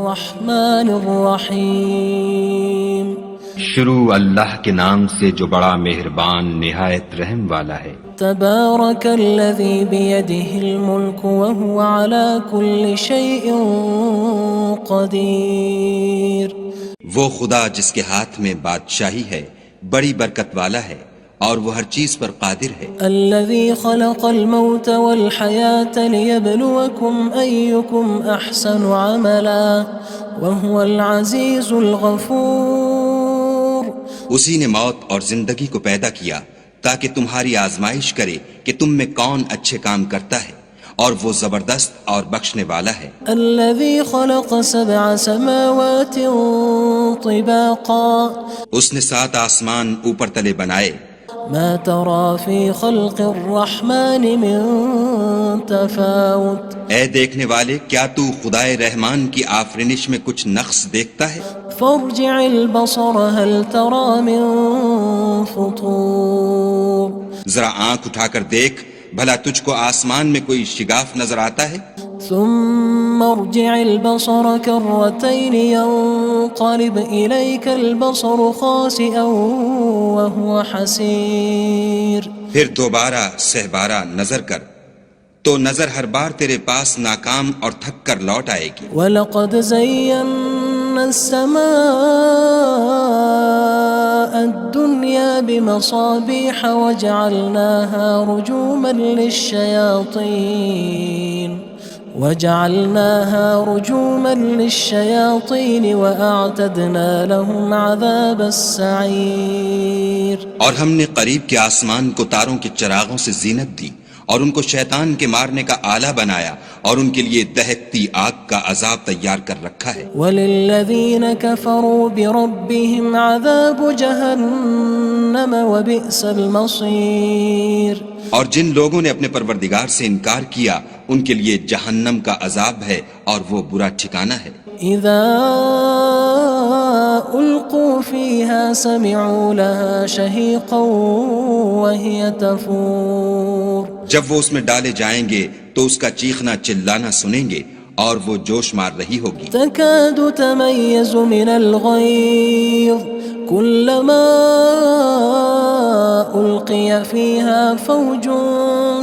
الرحمن الرحیم. شروع اللہ کے نام سے جو بڑا مہربان نہایت رحم والا ہے. تبارک الذی بیدہ الملک وہو علی کل شیء قدیر. وہ خدا جس کے ہاتھ میں بادشاہی ہے بڑی برکت والا ہے اور وہ ہر چیز پر قادر ہے. الذي خلق الموت والحياة ليبلوكم أيكم أحسن عملا وهو العزيز الغفور. اسی نے موت اور زندگی کو پیدا کیا تاکہ تمہاری آزمائش کرے کہ تم میں کون اچھے کام کرتا ہے اور وہ زبردست اور بخشنے والا ہے. الذي خلق 7 سماوات طباقا. اس نے 7 آسمان اوپر تلے بنائے. ما ترى في خلق الرحمن من تفاوت. اے دیکھنے والے کیا تو خدائے رحمان کی آفرینش میں کچھ نقص دیکھتا ہے؟ فارجع البصر هل ترى من فطور. ذرا آنکھ اٹھا کر دیکھ بھلا تجھ کو آسمان میں کوئی شگاف نظر آتا ہے؟ ثم ارجع البصر كرتين ينقلب إليك البصر خاسئا وهو حسير. پھر دوبارہ سہبارہ نظر کر تو نظر ہر بار تیرے پاس ناکام اور تھک کر لوٹ آئے گی. وَلَقَدْ زَيَّنَّا السَّمَاءَ الدُّنْيَا بِمَصَابِيحَ وَجَعَلْنَاهَا رُجُومًا لِلشَّيَاطِينِ وَأَعْتَدْنَا لَهُمْ عَذَابَ السَّعِيرِ. اور ہم نے قریب کے آسمان کو تاروں کے چراغوں سے زینت دی اور ان کو شیطان کے مارنے کا آلہ بنایا اور ان کے لیے دہکتی آگ کا عذاب تیار کر رکھا ہے. وَلِلَّذِينَ كَفَرُوا بِرَبِّهِمْ عَذَابُ جَهَنَّمَ وَبِئْسَ الْمَصِيرُ. اور جن لوگوں نے اپنے پروردگار سے انکار کیا ان کے لیے جہنم کا عذاب ہے اور وہ برا ٹھکانہ ہے. اذا القوا فيها سمعوا لها شهيقا وهي تفور. جب وہ اس میں ڈالے جائیں گے تو اس کا چیخنا چلانا سنیں گے اور وہ جوش مار رہی ہوگی. تكاد تميز من الغيظ كلما ألقي فيها فوج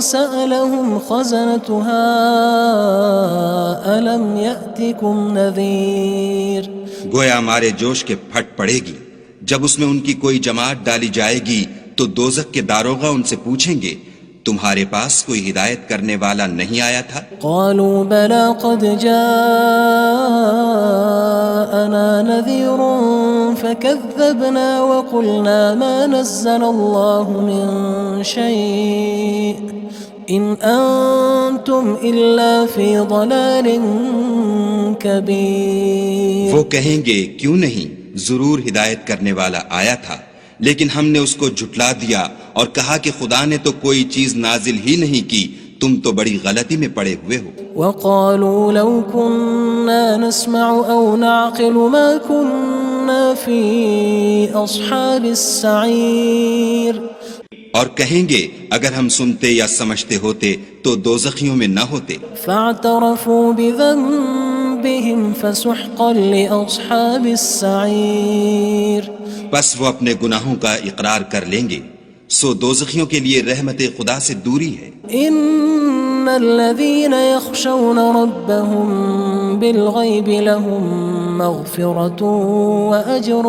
سألهم خزنتها ألم يأتكم نذير. گویا ہمارے جوش کے پھٹ پڑے گی جب اس میں ان کی کوئی جماعت ڈالی جائے گی تو دوزخ کے داروغہ ان سے پوچھیں گے تمہارے پاس کوئی ہدایت کرنے والا نہیں آیا تھا؟ قالوا بلى قد جاءنا نذير فكذبنا وقلنا ما نزل الله من شيء إن أنتم إلا في ضلال كبير. وہ کہیں گے کیوں نہیں، ضرور ہدایت کرنے والا آیا تھا، لیکن ہم نے اس کو جھٹلا دیا اور کہا کہ خدا نے تو کوئی چیز نازل ہی نہیں کی، تم تو بڑی غلطی میں پڑے ہوئے ہو. وقالوا لو كنا نسمع أو نعقل ما كنا في أصحاب السعير. اور کہیں گے اگر ہم سنتے یا سمجھتے ہوتے تو دوزخیوں میں نہ ہوتے. فاعترفوا بذنبهم فسحقا لأصحاب السعير. بس وہ اپنے گناہوں کا اقرار کر لیں گے، سو دوزخیوں کے لیے رحمت خدا سے دوری ہے. ان الذين يخشون ربهم بالغيب لهم مغفرة وأجر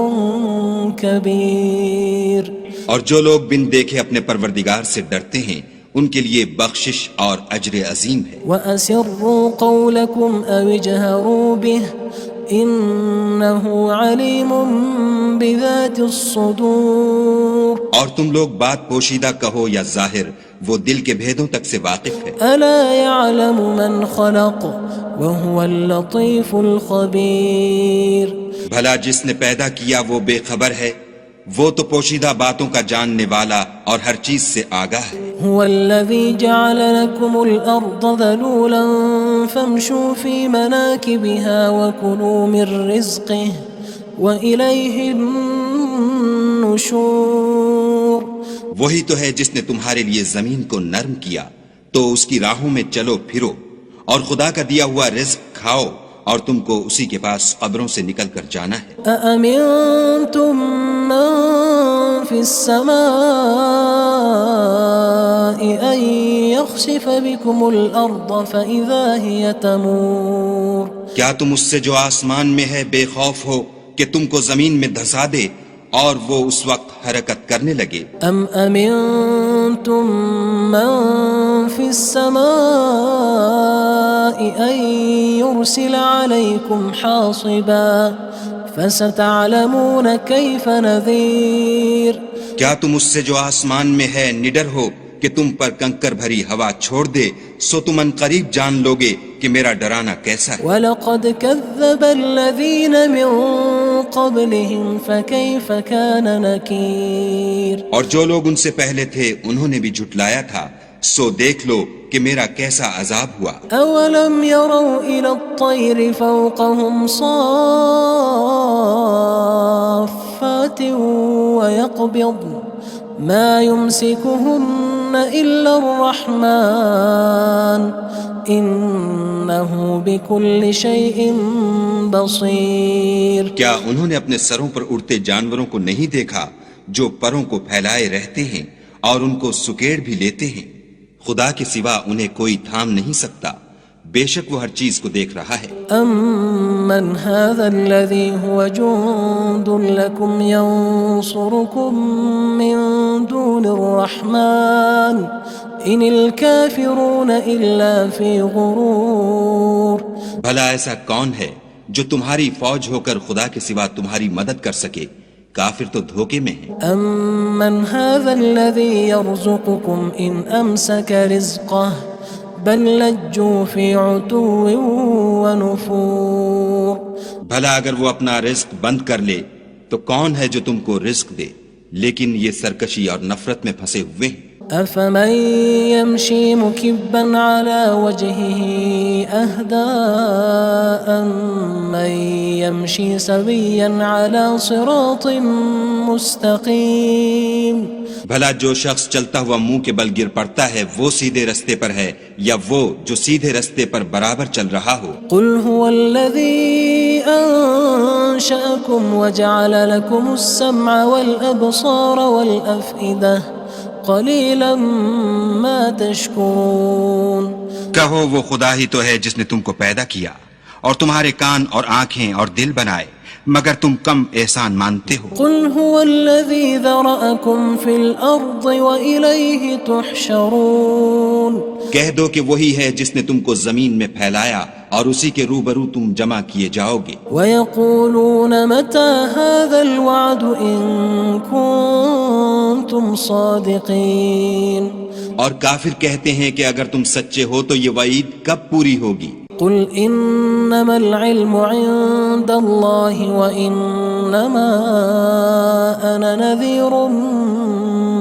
كبير. اور جو لوگ بن دیکھے اپنے پروردگار سے ڈرتے ہیں ان کے لیے بخشش اور اجر عظیم ہے. وَأَسِرُّوا قَوْلَكُمْ أَوِ اجْهَرُوا بِهِ إِنَّهُ عَلِيمٌ بِذَاتِ الصُّدُورِ. اور تم لوگ بات پوشیدہ کہو یا ظاہر، وہ دل کے بھیدوں تک سے واقف ہے. أَلَا يَعْلَمُ مَنْ خَلَقَ وَهُوَ اللَّطِيفُ الْخَبِيرُ. بھلا جس نے پیدا کیا وہ بے خبر ہے، وہ تو پوشیدہ باتوں کا جاننے والا اور ہر چیز سے آگاہ ہے. هو الذي جعل لكم الأرض ذلولا فامشوا في مناكبها وكلوا من رزقه وإليه النشور. وہی تو ہے جس نے تمہارے لیے زمین کو نرم کیا تو اس کی راہوں میں چلو پھرو اور خدا کا دیا ہوا رزق کھاؤ اور تم کو اسی کے پاس قبروں سے نکل کر جانا ہے۔ أأمنتم من في السماء أن يخسف بكم الأرض فإذا هي تمور کیا تم اس سے جو آسمان میں ہے بے خوف ہو کہ تم کو زمین میں دھسا دے اور وہ اس وقت حرکت کرنے لگے؟ أم أمنتم من في السماء أن يرسل عليكم حاصبا فستعلمون كيف نذير کیا تم اس سے جو آسمان میں ہے نڈر ہو کہ تم پر کنکر بھری ہوا چھوڑ دے، سو تم ان قریب جان لوگے کہ میرا ڈرانا کیسا ہے۔ وَلَقَدْ كَذَّبَ الَّذِينَ مِن قَبْلِهِمْ فَكَيْفَ كَانَ نَكِيرٌ اور جو لوگ ان سے پہلے تھے انہوں نے بھی جھٹلایا تھا، سو دیکھ لو کہ میرا کیسا عذاب ہوا۔ أَوَلَمْ يَرَوْا إِلَى الطَّيْرِ فَوْقَهُمْ صَافَّاتٍ وَيَقْبِضْنَ مَا يُمْسِكُهُنَّ إِلَّا الرَّحْمَنُ إِنَّهُ بِكُلِّ شَيْءٍ بَصِيرٌ کیا انہوں نے اپنے سروں پر اڑتے جانوروں کو نہیں دیکھا جو پروں کو پھیلائے رہتے ہیں اور ان کو سکیڑ بھی لیتے ہیں؟ خدا کے سوا انہیں کوئی تھام نہیں سکتا، بے شک وہ ہر چیز کو دیکھ رہا ہے۔ أَمَّنْ هَذَا الَّذِي هُوَ جُندٌ لَكُمْ يَنصُرُكُم مِّن دُونِ الرَّحْمَنِ إِنِ الْكَافِرُونَ إِلَّا فِي غُرُورٍ بھلا ایسا کون ہے جو تمہاری فوج ہو کر خدا کے سوا تمہاری مدد کر سکے؟ کافر تو دھوکے میں ہیں۔ أَمَّنْ هَذَا الَّذِي يَرْزُقُكُمْ إِنْ أَمْسَكَ رِزْقَهُ بَلْ لَجُّوا فِي عُتُوٍّ وَنُفُورٍ بھلا اگر وہ اپنا رزق بند کر لے تو کون ہے جو تم کو رزق دے؟ لیکن یہ سرکشی اور نفرت میں پھنسے ہوئے ہیں۔ أَفَمَن يَمْشِي مُكِبًّا عَلَى وَجْهِهِ أَهْدَىٰ أَمَّن يَمْشِي سَوِيًّا عَلَى صِرَاطٍ مُّسْتَقِيمٍ بھلا جو شخص چلتا ہوا منہ کے بل گر پڑتا ہے وہ سیدھے رستے پر ہے یا وہ جو سیدھے رستے پر برابر چل رہا ہو؟ قُلْ هُوَ الَّذِي أَنشَأَكُمْ وَجَعَلَ لَكُمُ السَّمْعَ وَالْأَبْصَارَ وَالْأَفْئِدَةَ قَلِيلًا مَا تَشْكُرُونَ کہو وہ خدا ہی تو ہے جس نے تم کو پیدا کیا اور تمہارے کان اور آنکھیں اور دل بنائے، مگر تم کم احسان مانتے ہو۔ قُلْ هُوَ الَّذِي ذَرَأَكُمْ فِي الْأَرْضِ وَإِلَيْهِ تُحْشَرُونَ کہہ دو کہ وہی ہے جس نے تم کو زمین میں پھیلایا اور اسی کے روبرو تم جمع کیے جاؤ گے۔ وَيَقُولُونَ مَتَى هَذَا الْوَعْدُ إِن كُنتُمْ صَادِقِينَ اور کافر کہتے ہیں کہ اگر تم سچے ہو تو یہ وعید کب پوری ہوگی؟ قُلْ إِنَّمَا الْعِلْمُ عِندَ اللَّهِ وَإِنَّمَا أَنَا نَذِيرٌ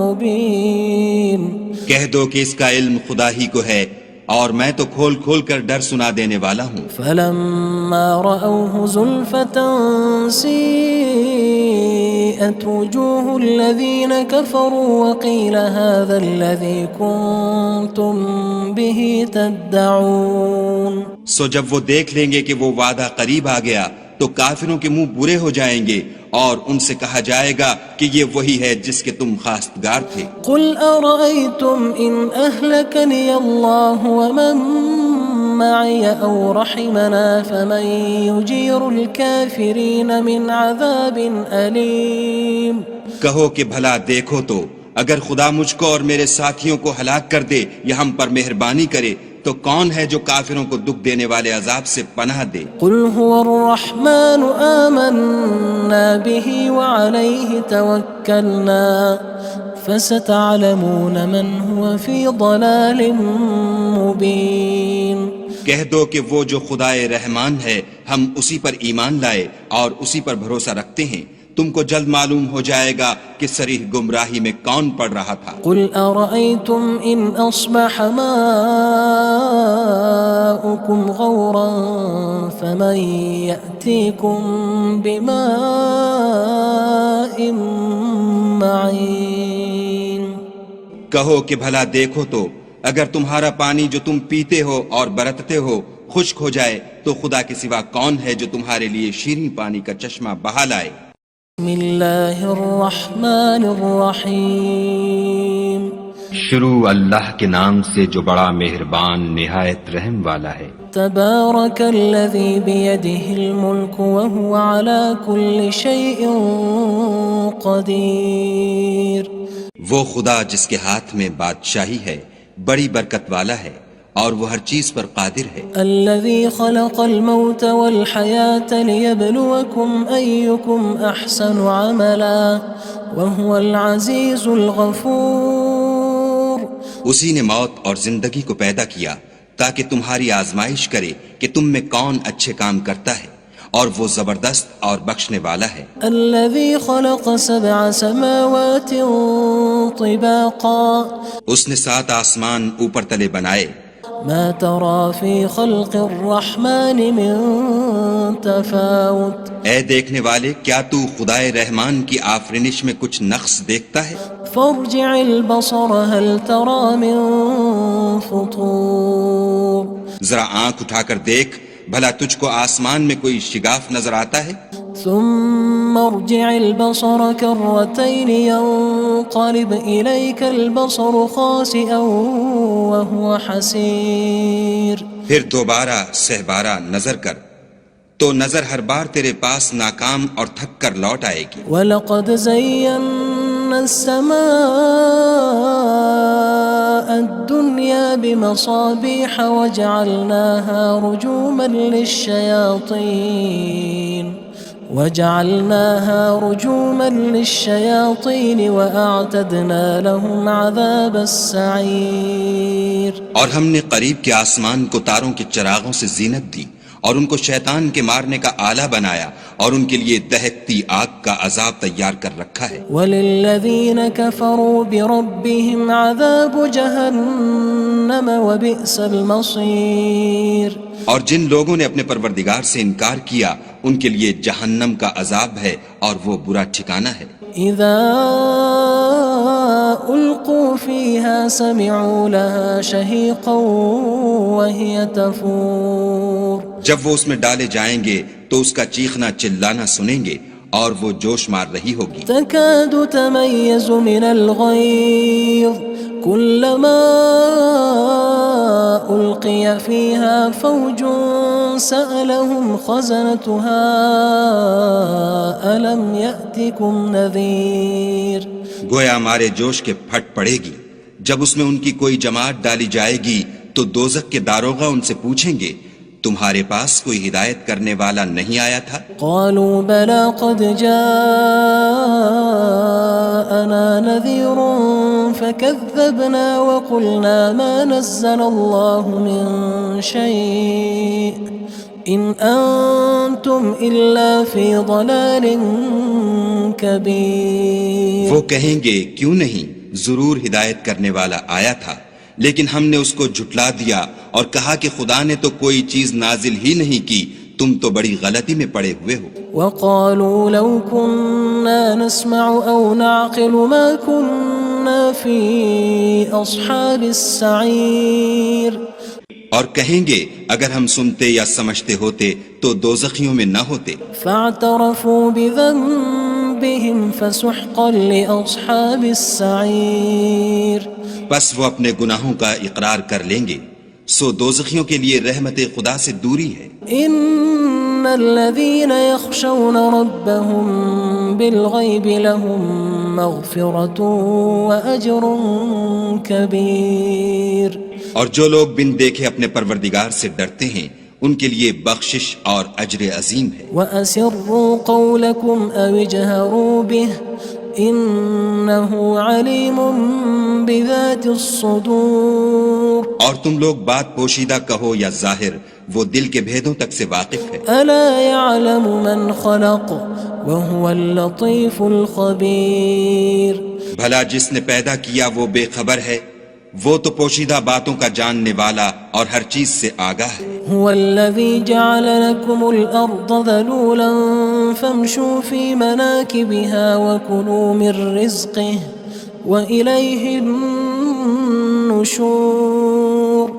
مُّبِينٌ کہہ دو کہ اس کا علم خدا ہی کو ہے اور میں تو کھول کھول کر ڈر سنا دینے والا ہوں۔ فَلَمَّا رَأَوْهُ زُلْفَةً سِيئَتْ وُجُوهُ الَّذِينَ كَفَرُوا وَقِيلَ هَذَا الَّذِي كُنتُم بِهِ تَدَّعُونَ سو جب وہ دیکھ لیں گے کہ وہ وعدہ قریب آ گیا تو کافروں کے منہ برے ہو جائیں گے اور ان سے کہا جائے گا کہ یہ وہی ہے جس کے تم خواستگار تھے۔ قُلْ أَرَأَيْتُمْ إِنْ أَهْلَكَنِيَ اللَّهُ وَمَن مَّعِيَ أَوْ رَحِمَنَا فَمَن يُجِيرُ الْكَافِرِينَ مِنْ عَذَابٍ أَلِيمٍ کہو کہ بھلا دیکھو تو اگر خدا مجھ کو اور میرے ساتھیوں کو ہلاک کر دے یا ہم پر مہربانی کرے تو کون ہے جو کافروں کو دکھ دینے والے عذاب سے پناہ دے؟ قُلْ هُوَ الرَّحْمَنُ آمَنَّا بِهِ وَعَلَيْهِ تَوَكَّلْنَا فَسَتَعْلَمُونَ مَنْ هُوَ فِي ضَلَالٍ مُّبِينٍ کہہ دو کہ وہ جو خدائے رحمان ہے ہم اسی پر ایمان لائے اور اسی پر بھروسہ رکھتے ہیں، تم کو جلد معلوم ہو جائے گا کہ صریح گمراہی میں کون پڑ رہا تھا۔ قُلْ أَرَأَيْتُمْ إِنْ أَصْبَحَ مَاؤُكُمْ غَوْرًا فَمَن يَأْتِيكُم بِمَاءٍ مَّعِينٍ کہو کہ بھلا دیکھو تو اگر تمہارا پانی جو تم پیتے ہو اور برتتے ہو خشک ہو جائے تو خدا کے سوا کون ہے جو تمہارے لیے شیریں پانی کا چشمہ بہا لائے؟ بسم اللہ الرحمن الرحیم شروع اللہ کے نام سے جو بڑا مہربان نہایت رحم والا ہے۔ تبارک الذی بیدہ الملک وہو علی کل شیء قدیر۔ وہ خدا جس کے ہاتھ میں بادشاہی ہے بڑی برکت والا ہے اور وہ ہر چیز پر قادر ہے۔ الذي خلق الموت والحياة ليبلوكم أيكم أحسن عملا وهو العزيز الغفور۔ اسی نے موت اور زندگی کو پیدا کیا تاکہ تمہاری آزمائش کرے کہ تم میں کون اچھے کام کرتا ہے، اور وہ زبردست اور بخشنے والا ہے۔ الذي خلق 7 سماوات طباقا۔ اس نے 7 آسمان اوپر تلے بنائے۔ ما ترى في خلق الرحمن من تفاوت۔ اے دیکھنے والے، کیا تو خدائے رحمان کی آفرینش میں کچھ نقص دیکھتا ہے؟ فارجع البصر هل ترى من فطور۔ ذرا آنکھ اٹھا کر دیکھ، بھلا تجھ کو آسمان میں کوئی شگاف نظر آتا ہے؟ ثم ارجع البصر كرتين ينقلب إليك البصر خاسئا وهو حسير۔ پھر دوبارہ سہبارہ نظر کر تو نظر ہر بار تیرے پاس ناکام اور تھک کر لوٹ آئے گی۔ وَلَقَدْ زَيَّنَّا السَّمَاءَ الدُّنْيَا بِمَصَابِيحَ وَجَعَلْنَاهَا رُجُومًا لِلشَّيَاطِينِ وَأَعْتَدْنَا لَهُمْ عَذَابَ السَّعِيرِ۔ اور ہم نے قریب کے آسمان کو تاروں کے چراغوں سے زینت دی اور ان کو شیطان کے مارنے کا آلہ بنایا، اور ان کے لیے دہکتی آگ کا عذاب تیار کر رکھا ہے۔ وَلِلَّذِينَ كَفَرُوا بِرَبِّهِمْ عَذَابُ جَهَنَّمَ وَبِئْسَ الْمَصِيرُ۔ اور جن لوگوں نے اپنے پروردگار سے انکار کیا ان کے لیے جہنم کا عذاب ہے اور وہ برا ٹھکانہ ہے۔ اذا القوا فيها سمعوا لها شهيقا وهي تفور۔ جب وہ اس میں ڈالے جائیں گے تو اس کا چیخنا چلانا سنیں گے اور وہ جوش مار رہی ہوگی۔ تكاد تميز من الغيظ كلما ألقي فيها فوج سألهم خزنتها ألم يأتكم نذير۔ گویا ہمارے جوش کے پھٹ پڑے گی جب اس میں ان کی کوئی جماعت ڈالی جائے گی تو دوزخ کے داروغہ ان سے پوچھیں گے تمہارے پاس کوئی ہدایت کرنے والا نہیں آیا تھا؟ قالوا بلى قد جاءنا نذير فكذبنا وقلنا ما نزل الله من شيء إن أنتم إلا في ضلال كبير۔ وہ کہیں گے کیوں نہیں، ضرور ہدایت کرنے والا آیا تھا، لیکن ہم نے اس کو جھٹلا دیا اور کہا کہ خدا نے تو کوئی چیز نازل ہی نہیں کی، تم تو بڑی غلطی میں پڑے ہوئے ہو۔ وقالوا لو كنا نسمع أو نعقل ما كنا في أصحاب السعير۔ اور کہیں گے اگر ہم سنتے یا سمجھتے ہوتے تو دوزخیوں میں نہ ہوتے۔ فاعترفوا بذنبهم فسحقا لأصحاب السعير۔ بس وہ اپنے گناہوں کا اقرار کر لیں گے، سو دوزخیوں کے لیے رحمت خدا سے دوری ہے۔ ان الذين يخشون ربهم بالغيب لهم مغفرة وأجر كبير۔ اور جو لوگ بن دیکھے اپنے پروردگار سے ڈرتے ہیں ان کے لیے بخشش اور اجر عظیم ہے۔ وَأَسِرُّوا قَوْلَكُمْ أَوِ اجْهَرُوا بِهِ إِنَّهُ عَلِيمٌ بِذَاتِ الصُّدُورِ۔ اور تم لوگ بات پوشیدہ کہو یا ظاہر، وہ دل کے بھیدوں تک سے واقف ہے۔ أَلَا يَعْلَمُ مَنْ خَلَقَ وَهُوَ اللَّطِيفُ الْخَبِيرُ۔ بھلا جس نے پیدا کیا وہ بے خبر ہے، وہ تو پوشیدہ باتوں کا جاننے والا اور ہر چیز سے آگاہ ہے۔ هو الذي جعل لكم الأرض ذلولا فامشوا في مناكبها وكلوا من رزقه وإليه النشور۔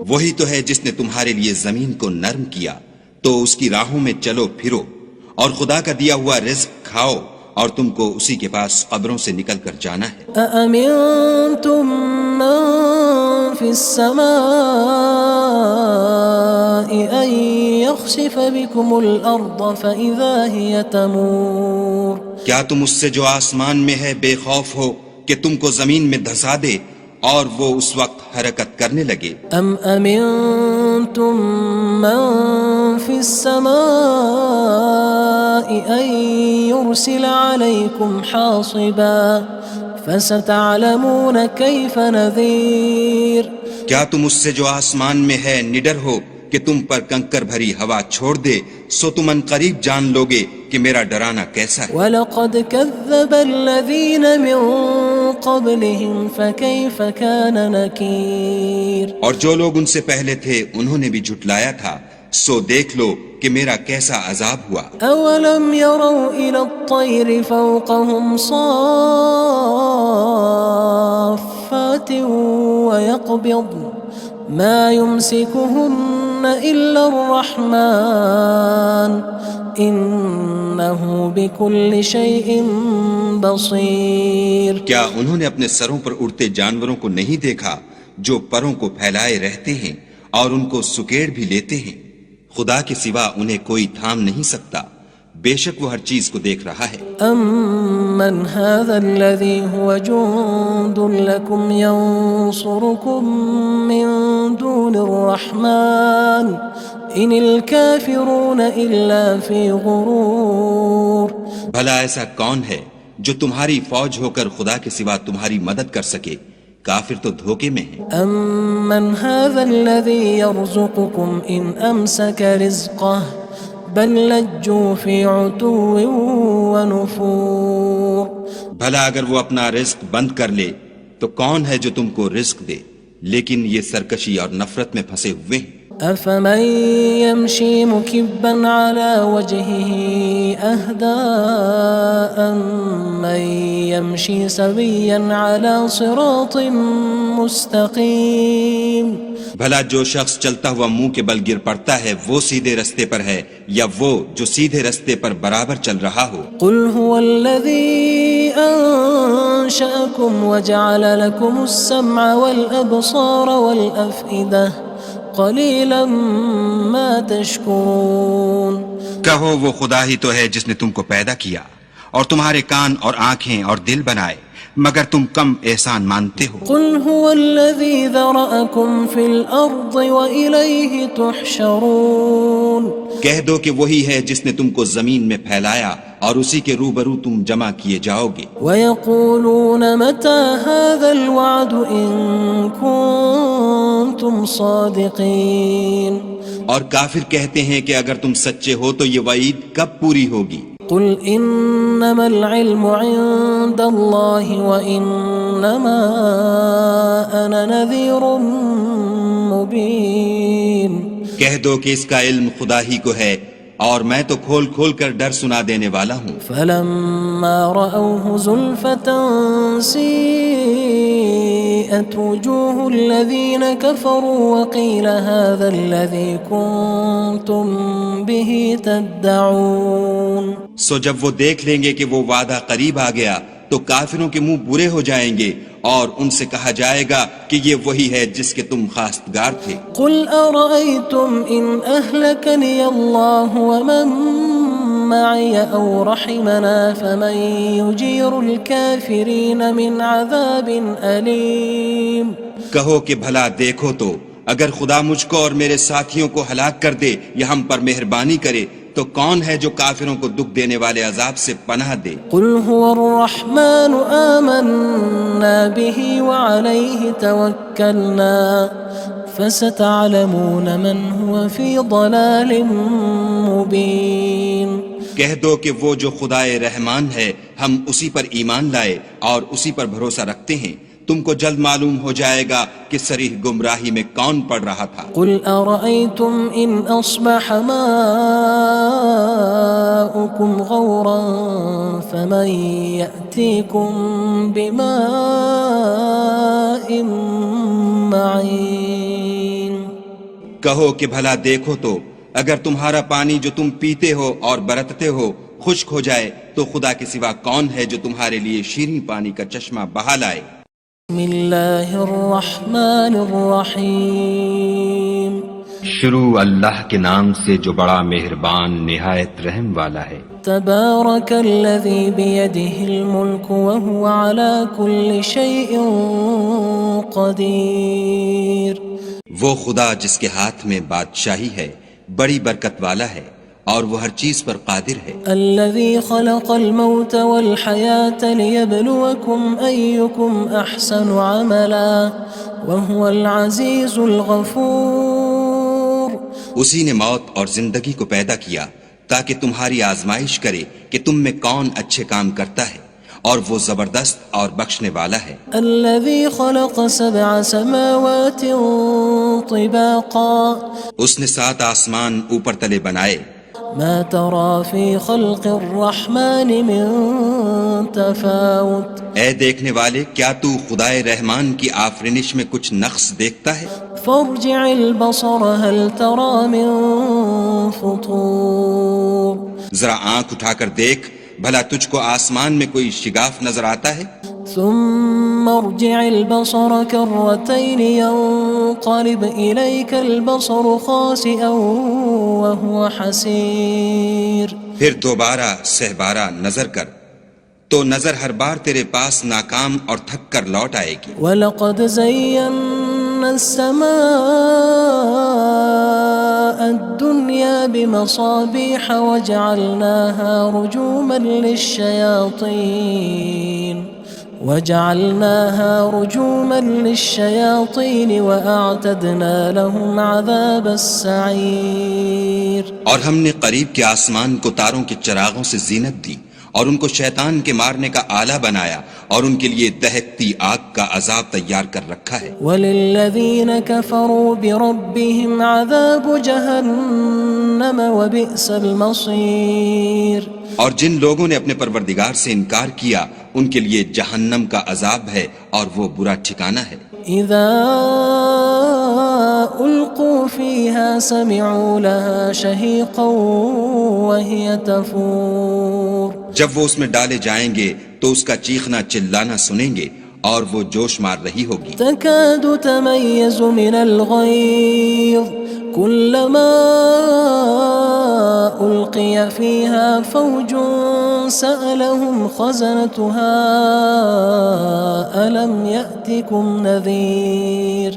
وہی تو ہے جس نے تمہارے لیے زمین کو نرم کیا تو اس کی راہوں میں چلو پھرو اور خدا کا دیا ہوا رزق کھاؤ اور تم کو اسی کے پاس قبروں سے نکل کر جانا ہے۔ أأمنتم من في السماء أن يخسف بكم الأرض فإذا هي تمور کیا تم اس سے جو آسمان میں ہے بے خوف ہو کہ تم کو زمین میں دھسا دے اور وہ اس وقت حرکت کرنے لگے؟ أم أمنتم من في السماء أن يرسل عليكم حاصبا فستعلمون كيف نذير کیا تم اس سے جو آسمان میں ہے نڈر ہو کہ تم پر کنکر بھری ہوا چھوڑ دے، سو تم ان قریب جان لوگے کہ میرا ڈرانا کیسا ہے۔ وَلَقَدْ كَذَّبَ الَّذِينَ مِن قَبْلِهِمْ فَكَيْفَ كَانَ نَكِيرٌ اور جو لوگ ان سے پہلے تھے انہوں نے بھی جھٹلایا تھا، سو دیکھ لو کہ میرا کیسا عذاب ہوا۔ أَوَلَمْ يَرَوْا إِلَى الطَّيْرِ فَوْقَهُمْ صَافَّاتٍ وَيَقْبِضْنَ مَا يُمْسِكُهُنَّ إِلَّا الرَّحْمَنُ إِنَّهُ بِكُلِّ شَيْءٍ بَصِيرٌ کیا انہوں نے اپنے سروں پر اڑتے جانوروں کو نہیں دیکھا جو پروں کو پھیلائے رہتے ہیں اور ان کو سکیڑ بھی لیتے ہیں؟ خدا کے سوا انہیں کوئی تھام نہیں سکتا، بے شک وہ ہر چیز کو دیکھ رہا ہے۔ أَمَّنْ هَذَا الَّذِي هُوَ جُندٌ لَكُمْ يَنصُرُكُم مِّن دُونِ الرَّحْمَنِ إِنِ الْكَافِرُونَ إِلَّا فِي غُرُورٍ بھلا ایسا کون ہے جو تمہاری فوج ہو کر خدا کے سوا تمہاری مدد کر سکے؟ کافر تو دھوکے میں ہیں۔ أَمَّنْ هَذَا الَّذِي يَرْزُقُكُمْ إِنْ أَمْسَكَ رِزْقَهُ بَلْ لَجُّوا فِي عُتُوٍّ وَنُفُورٍ بھلا اگر وہ اپنا رزق بند کر لے تو کون ہے جو تم کو رزق دے، لیکن یہ سرکشی اور نفرت میں پھنسے ہوئے ہیں۔ أَفَمَن يَمْشِي مُكِبًّا عَلَى وَجْهِهِ أَهْدَىٰ أَمَّن يَمْشِي سَوِيًّا عَلَى صِرَاطٍ مُّسْتَقِيمٍ بھلا جو شخص چلتا ہوا منہ کے بل گر پڑتا ہے وہ سیدھے رستے پر ہے یا وہ جو سیدھے رستے پر برابر چل رہا ہو؟ قُلْ هُوَ الَّذِي أَنشَأَكُمْ وَجَعَلَ لَكُمُ السَّمْعَ وَالْأَبْصَارَ وَالْأَفْئِدَةَ قَلِيلًا مَا تَشْكُرُونَ کہو وہ خدا ہی تو ہے جس نے تم کو پیدا کیا اور تمہارے کان اور آنکھیں اور دل بنائے، مگر تم کم احسان مانتے ہو۔ قُلْ هُوَ الَّذِي ذَرَأَكُمْ فِي الْأَرْضِ وَإِلَيْهِ تُحْشَرُونَ کہہ دو کہ وہی ہے جس نے تم کو زمین میں پھیلایا اور اسی کے روبرو تم جمع کیے جاؤ گے۔ وَيَقُولُونَ مَتَى هَذَا الْوَعْدُ إِن كُنتُمْ صَادِقِينَ اور کافر کہتے ہیں کہ اگر تم سچے ہو تو یہ وعید کب پوری ہوگی؟ قُلْ إِنَّمَا الْعِلْمُ عِندَ اللَّهِ وَإِنَّمَا أَنَا نَذِيرٌ مُّبِينٌ کہہ دو کہ اس کا علم خدا ہی کو ہے اور میں تو کھول کھول کر ڈر سنا دینے والا ہوں۔ فَلَمَّا رَأَوْهُ زُلْفَةً سِيئَتْ وُجُوهُ الَّذِينَ كَفَرُوا وَقِيلَ هَذَا الَّذِي كُنتُم بِهِ تَدَّعُونَ سو جب وہ دیکھ لیں گے کہ وہ وعدہ قریب آ گیا تو کافروں کے منہ برے ہو جائیں گے اور ان سے کہا جائے گا کہ یہ وہی ہے جس کے تم خواستگار تھے۔ قُلْ أَرَأَيْتُمْ إِنْ أَهْلَكَنِيَ اللَّهُ وَمَن مَّعِيَ أَوْ رَحِمَنَا فَمَن يُجِيرُ الْكَافِرِينَ مِنْ عَذَابٍ أَلِيمٍ کہو کہ بھلا دیکھو تو اگر خدا مجھ کو اور میرے ساتھیوں کو ہلاک کر دے یا ہم پر مہربانی کرے تو کون ہے جو کافروں کو دکھ دینے والے عذاب سے پناہ دے؟ قُلْ هُوَ الرَّحْمَنُ آمَنَّا بِهِ وَعَلَيْهِ تَوَكَّلْنَا فَسَتَعْلَمُونَ مَنْ هُوَ فِي ضَلَالٍ مُّبِينٍ کہہ دو کہ وہ جو خدائے رحمان ہے ہم اسی پر ایمان لائے اور اسی پر بھروسہ رکھتے ہیں، تم کو جلد معلوم ہو جائے گا کہ صریح گمراہی میں کون پڑ رہا تھا۔ قُلْ أَرَأَيْتُمْ إِنْ أَصْبَحَ مَاؤُكُمْ غَوْرًا فَمَن يَأْتِيكُم بِمَاءٍ مَّعِينٍ کہو کہ بھلا دیکھو تو اگر تمہارا پانی جو تم پیتے ہو اور برتتے ہو خشک ہو جائے تو خدا کے سوا کون ہے جو تمہارے لیے شیریں پانی کا چشمہ بہا لائے؟ بسم اللہ الرحمن الرحیم شروع اللہ کے نام سے جو بڑا مہربان نہایت رحم والا ہے۔ تبارک الذی بیدہ الملک وہو علی کل شیء قدیر۔ وہ خدا جس کے ہاتھ میں بادشاہی ہے بڑی برکت والا ہے اور وہ ہر چیز پر قادر ہے۔ الذي خلق الموت والحياة ليبلوكم أيكم أحسن عملا وهو العزيز الغفور۔ اسی نے موت اور زندگی کو پیدا کیا تاکہ تمہاری آزمائش کرے کہ تم میں کون اچھے کام کرتا ہے اور وہ زبردست اور بخشنے والا ہے۔ الذي خلق 7 سماوات طباقا۔ اس نے 7 آسمان اوپر تلے بنائے۔ ما ترى في خلق الرحمن من تفاوت۔ اے دیکھنے والے کیا تو خدائے رحمان کی آفرینش میں کچھ نقص دیکھتا ہے؟ فارجع البصر هل ترى من فطور۔ ذرا آنکھ اٹھا کر دیکھ بھلا تجھ کو آسمان میں کوئی شگاف نظر آتا ہے؟ ثم ارجع البصر كرتين ينقلب إليك البصر خاسئا وهو حسير۔ پھر دوبارہ سہبارہ نظر کر تو نظر ہر بار تیرے پاس ناکام اور تھک کر لوٹ آئے گی۔ وَلَقَدْ زَيَّنَّا السَّمَاءَ الدُّنْيَا بِمَصَابِيحَ وَجَعَلْنَاهَا رُجُومًا لِلشَّيَاطِينِ وَأَعْتَدْنَا لَهُمْ عَذَابَ السَّعِيرِ۔ اور ہم نے قریب کے آسمان کو تاروں کے چراغوں سے زینت دی اور ان کو شیطان کے مارنے کا آلہ بنایا اور ان کے لیے دہکتی آگ کا عذاب تیار کر رکھا ہے۔ وَلِلَّذِينَ كَفَرُوا بِرَبِّهِمْ عَذَابُ جَهَنَّمَ وَبِئْسَ الْمَصِيرُ۔ اور جن لوگوں نے اپنے پروردگار سے انکار کیا ان کے لیے جہنم کا عذاب ہے اور وہ برا ٹھکانہ ہے۔ اذا القوا فيها سمعوا لها شهيقا وهي تفور۔ جب وہ اس میں ڈالے جائیں گے تو اس کا چیخنا چلانا سنیں گے اور وہ جوش مار رہی ہوگی۔ تكاد تميز من الغيظ كلما ألقي فيها فوج سألهم خزنتها ألم يأتكم نذير۔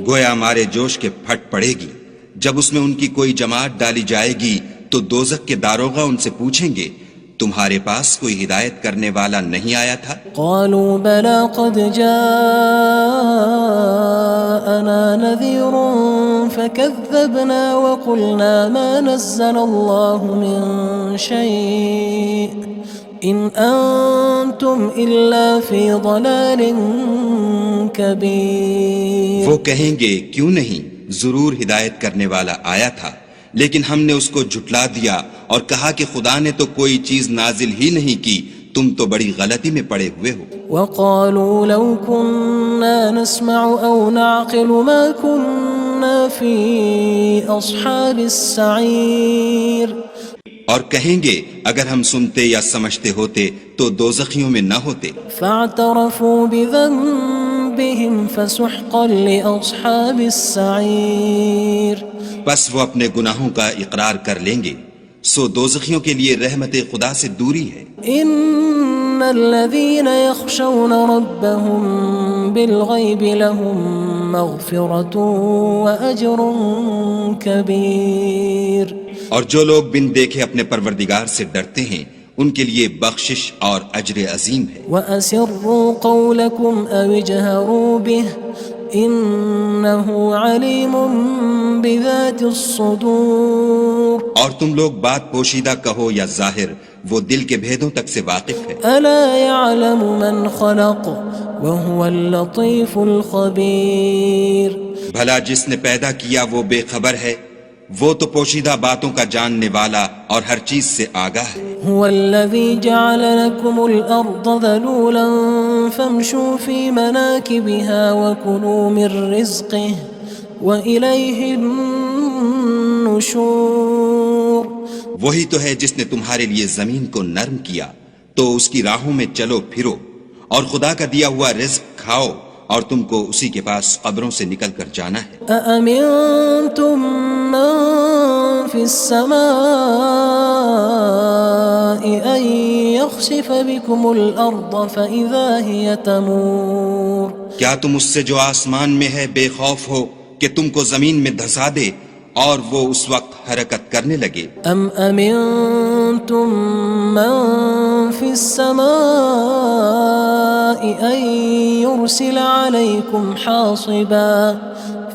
گویا مارے جوش کے پھٹ پڑے گی جب اس میں ان کی کوئی جماعت ڈالی جائے گی تو دوزخ کے داروغہ ان سے پوچھیں گے تمہارے پاس کوئی ہدایت کرنے والا نہیں آیا تھا؟ قالوا بلى قد جاءنا نذير فكذبنا وقلنا ما نزل الله من شيء إن أنتم إلا في ضلال كبير۔ وہ کہیں گے کیوں نہیں، ضرور ہدایت کرنے والا آیا تھا لیکن ہم نے اس کو جھٹلا دیا اور کہا کہ خدا نے تو کوئی چیز نازل ہی نہیں کی، تم تو بڑی غلطی میں پڑے ہوئے ہو۔ وقالوا لو كنا نسمع أو نعقل ما كنا في أصحاب السعير۔ اور کہیں گے اگر ہم سنتے یا سمجھتے ہوتے تو دوزخیوں میں نہ ہوتے۔ فاعترفوا بذنبهم فسحقا لأصحاب السعير۔ بس وہ اپنے گناہوں کا اقرار کر لیں گے، سو دوزخیوں کے لیے رحمت خدا سے دوری ہے۔ ان الذين يخشون ربهم بالغيب لهم مغفرة وأجر كبير۔ اور جو لوگ بن دیکھے اپنے پروردگار سے ڈرتے ہیں ان کے لیے بخشش اور اجر عظیم ہے۔ وَأَسِرُّوا قَوْلَكُمْ أَوِ اجْهَرُوا بِهِ إِنَّهُ عَلِيمٌ بِذَاتِ الصُّدُورِ۔ اور تم لوگ بات پوشیدہ کہو یا ظاہر، وہ دل کے بھیدوں تک سے واقف ہے۔ أَلَا يَعْلَمُ مَنْ خَلَقَ وَهُوَ اللَّطِيفُ الْخَبِيرُ۔ بھلا جس نے پیدا کیا وہ بے خبر ہے، وہ تو پوشیدہ باتوں کا جاننے والا اور ہر چیز سے آگاہ ہے۔ هو الذي جعل لكم الأرض ذلولا فامشوا في مناكبها وكلوا من رزقه وإليه النشور۔ النشور وہی تو ہے جس نے تمہارے لیے زمین کو نرم کیا تو اس کی راہوں میں چلو پھرو، اور خدا کا دیا ہوا رزق کھاؤ، اور تم کو اسی کے پاس قبروں سے نکل کر جانا ہے۔ أأمنتم من في السماء أن يخسف بكم الأرض فإذا هي تمور کیا تم اس سے جو آسمان میں ہے بے خوف ہو کہ تم کو زمین میں دھسا دے اور وہ اس وقت حرکت کرنے لگے؟ أم أمنتم من في السماء أن يرسل عليكم حاصبا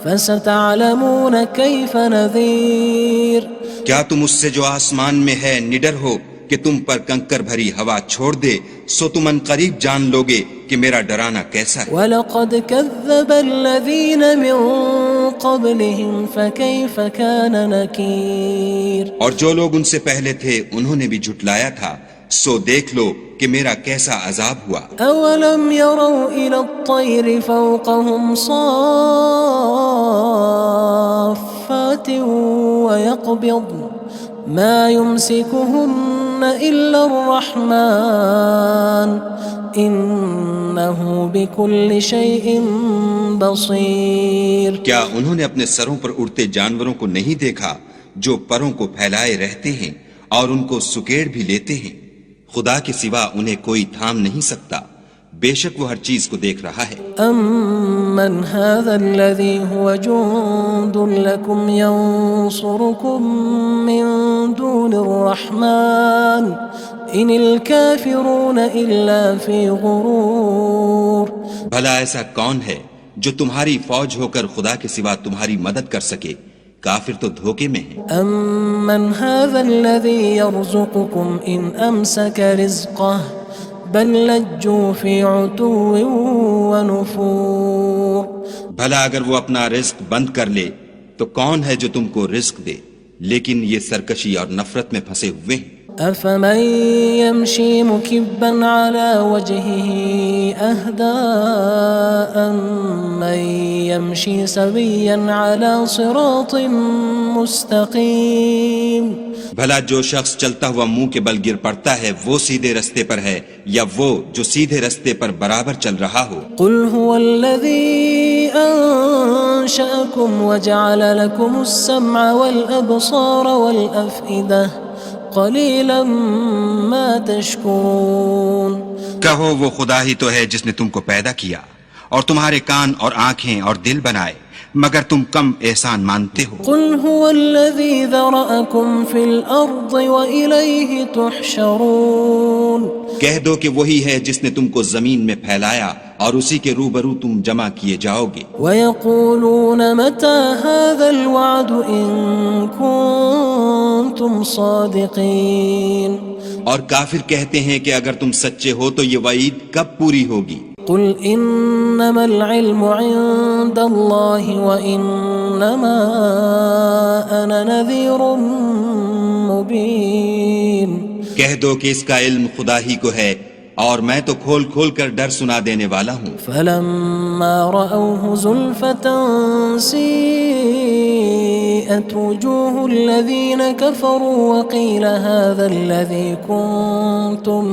فستعلمون كيف نذير کیا تم اس سے جو آسمان میں ہے نڈر ہو کہ تم پر کنکر بھری ہوا چھوڑ دے، سو تم ان قریب جان لوگے کہ میرا ڈرانا کیسا ہے۔ وَلَقَدْ كَذَّبَ الَّذِينَ مِن قَبْلِهِمْ فَكَيْفَ كَانَ نَكِيرٌ اور جو لوگ ان سے پہلے تھے انہوں نے بھی جھٹلایا تھا، سو دیکھ لو کہ میرا کیسا عذاب ہوا۔ أَوَلَمْ يَرَوْا إِلَى الطَّيْرِ فَوْقَهُمْ صَافَّاتٍ وَيَقْبِضْنَ مَا يُمْسِكُهُنَّ إِلَّا الرَّحْمَنُ إِنَّهُ بِكُلِّ شَيْءٍ بَصِيرٌ کیا انہوں نے اپنے سروں پر اڑتے جانوروں کو نہیں دیکھا جو پروں کو پھیلائے رہتے ہیں اور ان کو سکیڑ بھی لیتے ہیں؟ خدا کے سوا انہیں کوئی تھام نہیں سکتا، بے شک وہ ہر چیز کو دیکھ رہا ہے۔ أَمَّنْ هَذَا الَّذِي هُوَ جُندٌ لَكُمْ يَنصُرُكُم مِّن دُونِ الرَّحْمَنِ إِنِ الْكَافِرُونَ إِلَّا فِي غُرُورٍ بھلا ایسا کون ہے جو تمہاری فوج ہو کر خدا کے سوا تمہاری مدد کر سکے؟ کافر تو دھوکے میں ہیں۔ أَمَّنْ هَذَا الَّذِي يَرْزُقُكُمْ إِنْ أَمْسَكَ رِزْقَهُ بَلْ لَجُّوا فِي عُتُوٍّ وَنُفُورٍ بھلا اگر وہ اپنا رزق بند کر لے تو کون ہے جو تم کو رزق دے؟ لیکن یہ سرکشی اور نفرت میں پھنسے ہوئے ہیں۔ أَفَمَن يَمْشِي مُكِبًّا عَلَى وَجْهِهِ أَهْدَىٰ أَمَّن يَمْشِي سَوِيًّا عَلَى صِرَاطٍ مُّسْتَقِيمٍ بھلا جو شخص چلتا ہوا منہ کے بل گر پڑتا ہے وہ سیدھے رستے پر ہے یا وہ جو سیدھے رستے پر برابر چل رہا ہو؟ قُلْ هُوَ الَّذِي أَنشَأَكُمْ وَجَعَلَ لَكُمُ السَّمْعَ وَالْأَبْصَارَ وَالْأَفْئِدَةَ قَلِيلًا مَا تَشْكُرُونَ کہو وہ خدا ہی تو ہے جس نے تم کو پیدا کیا اور تمہارے کان اور آنکھیں اور دل بنائے، مگر تم کم احسان مانتے ہو۔ قُلْ هُوَ الَّذِي ذَرَأَكُمْ فِي الْأَرْضِ وَإِلَيْهِ تُحْشَرُونَ کہہ دو کہ وہی ہے جس نے تم کو زمین میں پھیلایا اور اسی کے روبرو تم جمع کیے جاؤ گے۔ وَيَقُولُونَ مَتَى هَذَا الْوَعْدُ إِن كُنتُمْ صَادِقِينَ اور کافر کہتے ہیں کہ اگر تم سچے ہو تو یہ وعید کب پوری ہوگی؟ قُلْ إِنَّمَا الْعِلْمُ عِندَ اللَّهِ وَإِنَّمَا أَنَا نَذِيرٌ مُّبِينٌ کہہ دو کہ اس کا علم خدا ہی کو ہے اور میں تو کھول کھول کر ڈر سنا دینے والا ہوں۔ فَلَمَّا رَأَوْهُ زُلْفَةً سِيئَتْ وُجُوهُ الَّذِينَ كَفَرُوا وَقِيلَ هَذَا الَّذِي كُنتُم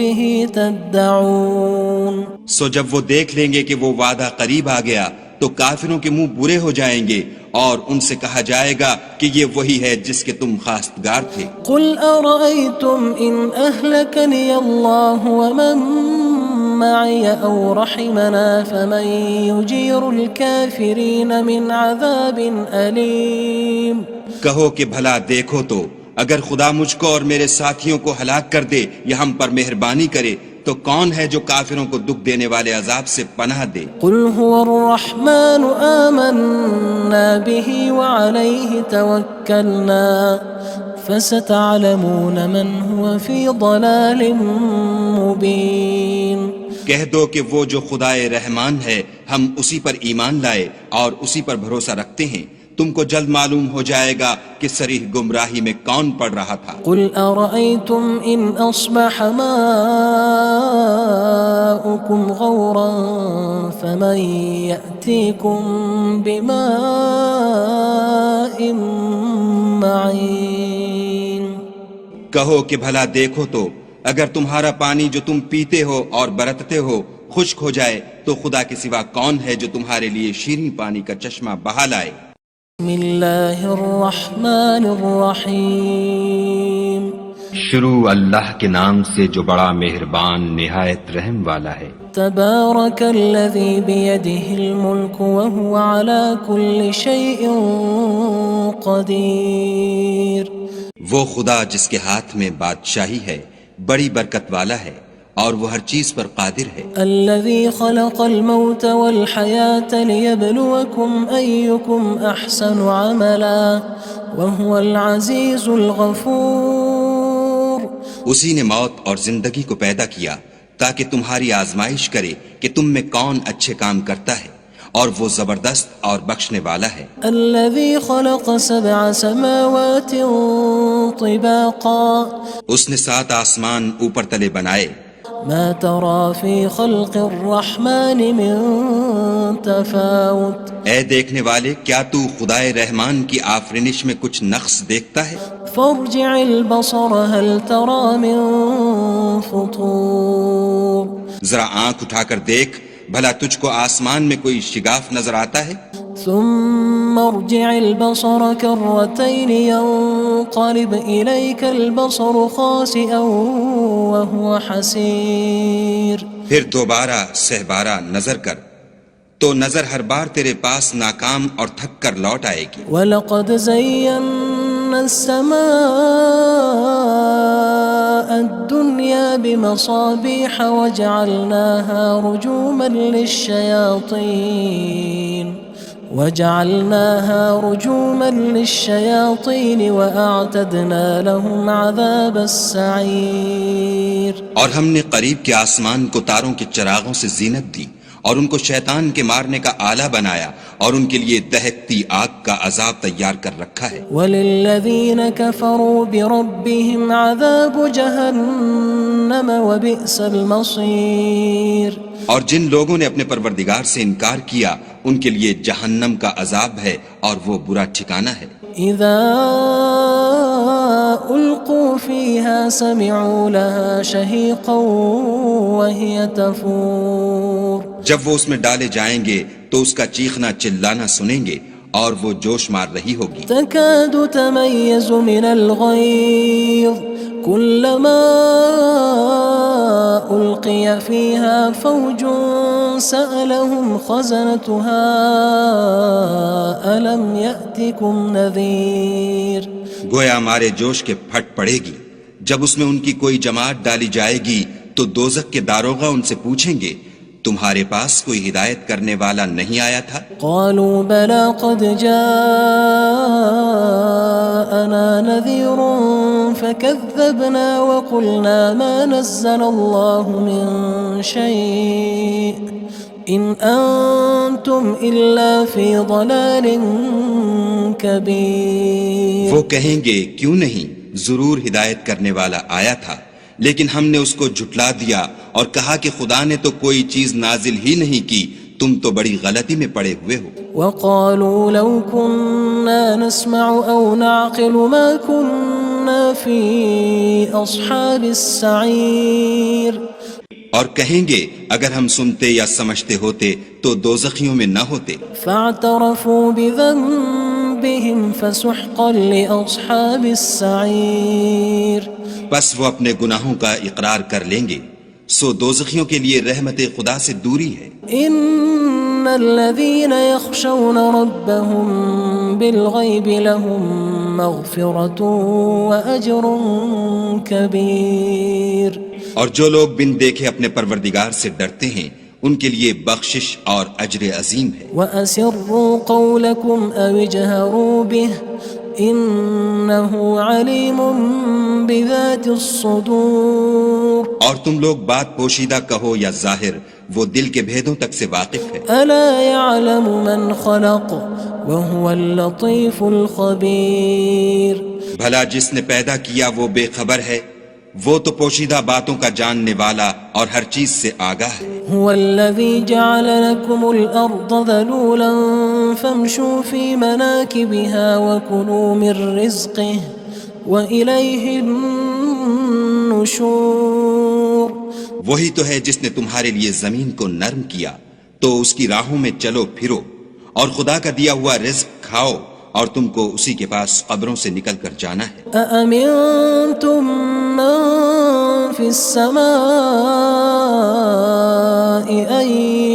بِهِ تَدَّعُونَ سو جب وہ دیکھ لیں گے کہ وہ وعدہ قریب آ گیا تو کافروں کے منہ برے ہو جائیں گے اور ان سے کہا جائے گا کہ یہ وہی ہے جس کے تم خواستگار تھے۔ قُلْ أَرَأَيْتُمْ إِنْ أَهْلَكَنِيَ اللَّهُ وَمَن مَّعِيَ أَوْ رَحِمَنَا فَمَن يُجِيرُ الْكَافِرِينَ مِنْ عَذَابٍ أَلِيمٍ کہو کہ بھلا دیکھو تو اگر خدا مجھ کو اور میرے ساتھیوں کو ہلاک کر دے یا ہم پر مہربانی کرے تو کون ہے جو کافروں کو دکھ دینے والے عذاب سے پناہ دے؟ قُلْ هُوَ الرَّحْمَنُ آمَنَّا بِهِ وَعَلَيْهِ تَوَكَّلْنَا فَسَتَعْلَمُونَ مَنْ هُوَ فِي ضَلَالٍ مُّبِينٍ کہہ دو کہ وہ جو خدائے رحمان ہے ہم اسی پر ایمان لائے اور اسی پر بھروسہ رکھتے ہیں، تم کو جلد معلوم ہو جائے گا کہ صریح گمراہی میں کون پڑ رہا تھا۔ قُلْ أَرَأَيْتُمْ إِنْ أَصْبَحَ مَاؤُكُمْ غَوْرًا فَمَن يَأْتِيكُم بِمَاءٍ معين کہو کہ بھلا دیکھو تو اگر تمہارا پانی جو تم پیتے ہو اور برتتے ہو خشک ہو جائے تو خدا کے سوا کون ہے جو تمہارے لیے شیریں پانی کا چشمہ بہا لائے؟ بسم اللہ الرحمن الرحیم شروع اللہ کے نام سے جو بڑا مہربان نہایت رحم والا ہے۔ تبارک الذی بیدہ الملک وہو علی کل شیء قدیر وہ خدا جس کے ہاتھ میں بادشاہی ہے بڑی برکت والا ہے اور وہ ہر چیز پر قادر ہے۔ الذي خلق الموت والحياة ليبلوكم أيكم أحسن عملا وهو العزيز الغفور اسی نے موت اور زندگی کو پیدا کیا تاکہ تمہاری آزمائش کرے کہ تم میں کون اچھے کام کرتا ہے اور وہ زبردست اور بخشنے والا ہے۔ الذي خلق 7 سماوات طباقا اس نے 7 آسمان اوپر تلے بنائے۔ ما ترى في خلق الرحمن من تفاوت اے دیکھنے والے کیا تو خدائے رحمان کی آفرینش میں کچھ نقص دیکھتا ہے؟ فارجع البصر هل ترى من فطور ذرا آنکھ اٹھا کر دیکھ بھلا تجھ کو آسمان میں کوئی شگاف نظر آتا ہے؟ ثم ارجع البصر كرتين ينقلب إليك البصر خاسئا وهو حسير پھر دوبارہ سہبارہ نظر کر تو نظر ہر بار تیرے پاس ناکام اور تھک کر لوٹ آئے گی۔ وَلَقَدْ زَيَّنَّا السَّمَاءَ الدُّنْيَا بِمَصَابِيحَ وَجَعَلْنَاهَا رُجُومًا لِلشَّيَاطِينِ وَأَعْتَدْنَا لَهُمْ عَذَابَ السَّعِيرِ اور ہم نے قریب کے آسمان کو تاروں کے چراغوں سے زینت دی اور ان کو شیطان کے مارنے کا آلہ بنایا اور ان کے لیے دہکتی آگ کا عذاب تیار کر رکھا ہے۔ وَلِلَّذِينَ كَفَرُوا بِرَبِّهِمْ عَذَابُ جَهَنَّمَ وَبِئْسَ الْمَصِيرُ اور جن لوگوں نے اپنے پروردگار سے انکار کیا ان کے لیے جہنم کا عذاب ہے اور وہ برا ٹھکانہ ہے۔ اذا القوا فيها سمعوا لها شهيقا وهي تفور جب وہ اس میں ڈالے جائیں گے تو اس کا چیخنا چلانا سنیں گے اور وہ جوش مار رہی ہوگی۔ تكاد تميز من الغيظ كلما ألقي فيها فوج سألهم خزنتها ألم يأتكم نذير گویا مارے جوش کے پھٹ پڑے گی جب اس میں ان کی کوئی جماعت ڈالی جائے گی تو دوزخ کے داروغہ ان سے پوچھیں گے تمہارے پاس کوئی ہدایت کرنے والا نہیں آیا تھا؟ قالوا بلى قد جاءنا نذير فكذبنا وقلنا ما نزل الله من شيء إن أنتم إلا في ضلال كبير وہ کہیں گے کیوں نہیں ضرور ہدایت کرنے والا آیا تھا لیکن ہم نے اس کو جھٹلا دیا اور کہا کہ خدا نے تو کوئی چیز نازل ہی نہیں کی تم تو بڑی غلطی میں پڑے ہوئے ہو۔ وقالوا لو كنا نسمع أو نعقل ما كنا في أصحاب السعير اور کہیں گے اگر ہم سنتے یا سمجھتے ہوتے تو دوزخیوں میں نہ ہوتے۔ فاعترفوا بذنبهم فسحقا لأصحاب السعير بس وہ اپنے گناہوں کا اقرار کر لیں گے سو دوزخیوں کے لیے رحمت خدا سے دوری ہے۔ ان الذين يخشون ربهم بالغيب لهم مغفرة وأجر كبير اور جو لوگ بن دیکھے اپنے پروردگار سے ڈرتے ہیں ان کے لیے بخشش اور اجر عظیم ہے۔ وَأَسِرُّوا قَوْلَكُمْ أَوِ اجْهَرُوا بِهِ إِنَّهُ عَلِيمٌ بِذَاتِ الصُّدُورِ اور تم لوگ بات پوشیدہ کہو یا ظاہر وہ دل کے بھیدوں تک سے واقف ہے۔ أَلَا يَعْلَمُ مَنْ خَلَقَ وَهُوَ اللَّطِيفُ الْخَبِيرُ بھلا جس نے پیدا کیا وہ بے خبر ہے وہ تو پوشیدہ باتوں کا جاننے والا اور ہر چیز سے آگاہ ہے۔ هو الذي جعل لكم الأرض ذلولا فامشوا في مناكبها وكلوا من رزقه وإليه النشور. وہی تو ہے جس نے تمہارے لیے زمین کو نرم کیا تو اس کی راہوں میں چلو پھرو اور خدا کا دیا ہوا رزق کھاؤ اور تم کو اسی کے پاس قبروں سے نکل کر جانا ہے. أأمنتم من في السماء أن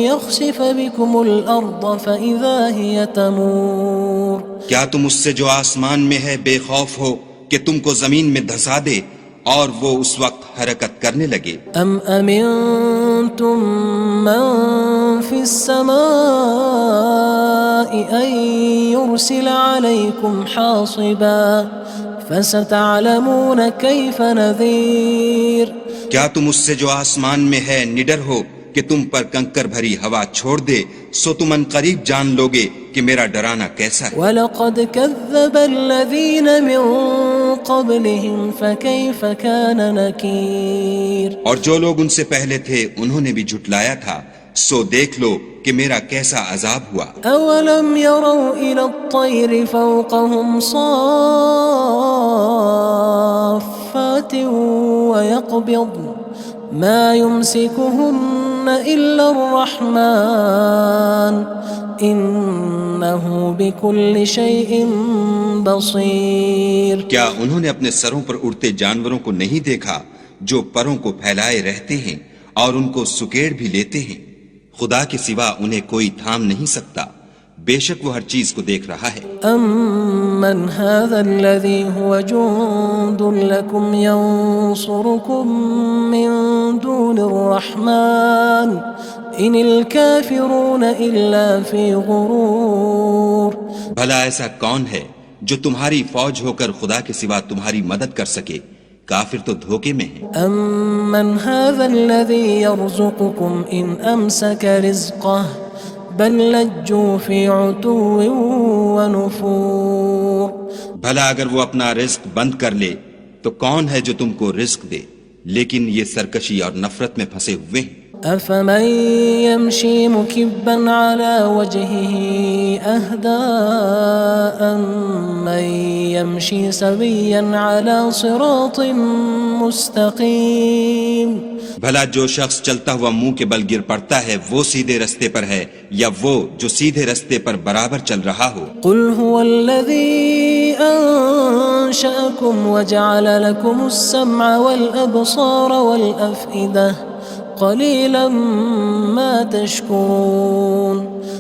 يخسف بكم الأرض فإذا هي تمور. کیا تم اس سے جو آسمان میں ہے بے خوف ہو کہ تم کو زمین میں دھسا دے اور وہ اس وقت حرکت کرنے لگے؟ أم أمنتم من في السماء أن يرسل عليكم حاصبا فستعلمون كيف نذير. کیا تم اس سے جو آسمان میں ہے نڈر ہو کہ تم پر کنکر بھری ہوا چھوڑ دے سو تم ان قریب جان لوگے کہ میرا ڈرانا کیسا ہے. وَلَقَدْ كَذَّبَ الَّذِينَ مِن قَبْلِهِمْ فَكَيْفَ كَانَ نَكِيرٌ. اور جو لوگ ان سے پہلے تھے انہوں نے بھی جھٹلایا تھا سو دیکھ لو کہ میرا کیسا عذاب ہوا. أَوَلَمْ يَرَوْا إِلَى الطَّيْرِ فَوْقَهُمْ صَافَّاتٍ وَيَقْبِضْنَ مَا يُمْسِكُهُنَّ إِلَّا الرَّحْمَنُ إِنَّهُ بِكُلِّ شَيْءٍ بَصِيرٌ. کیا انہوں نے اپنے سروں پر اڑتے جانوروں کو نہیں دیکھا جو پروں کو پھیلائے رہتے ہیں اور ان کو سکیڑ بھی لیتے ہیں؟ خدا کے سوا انہیں کوئی تھام نہیں سکتا، بے شک وہ ہر چیز کو دیکھ رہا ہے. أَمَّنْ هَذَا الَّذِي هُوَ جُندٌ لَكُمْ يَنصُرُكُم مِّن دُونِ الرَّحْمَنِ إِنِ الْكَافِرُونَ إِلَّا فِي غُرُورٍ. بھلا ایسا کون ہے جو تمہاری فوج ہو کر خدا کے سوا تمہاری مدد کر سکے؟ کافر تو دھوکے میں ہیں. أَمَّنْ هَذَا الَّذِي يَرْزُقُكُمْ إِنْ أَمْسَكَ رِزْقَهُ بَلْ لَجُّوا فِي عُتُوٍّ وَنُفُورٍ. بھلا اگر وہ اپنا رزق بند کر لے تو کون ہے جو تم کو رزق دے؟ لیکن یہ سرکشی اور نفرت میں پھنسے ہوئے ہیں. أَفَمَن يَمْشِي مُكِبًّا عَلَى وَجْهِهِ أَهْدَىٰ أَمَّن يَمْشِي سَوِيًّا عَلَى صِرَاطٍ مُّسْتَقِيمٍ. بھلا جو شخص چلتا ہوا منہ کے بل گر پڑتا ہے وہ سیدھے رستے پر ہے یا وہ جو سیدھے رستے پر برابر چل رہا ہو؟ قُلْ هُوَ الَّذِي أَنشَأَكُمْ وَجَعَلَ لَكُمُ السَّمْعَ وَالْأَبْصَارَ وَالْأَفْئِدَةَ قَلِيلًا مَا تَشْكُرُونَ.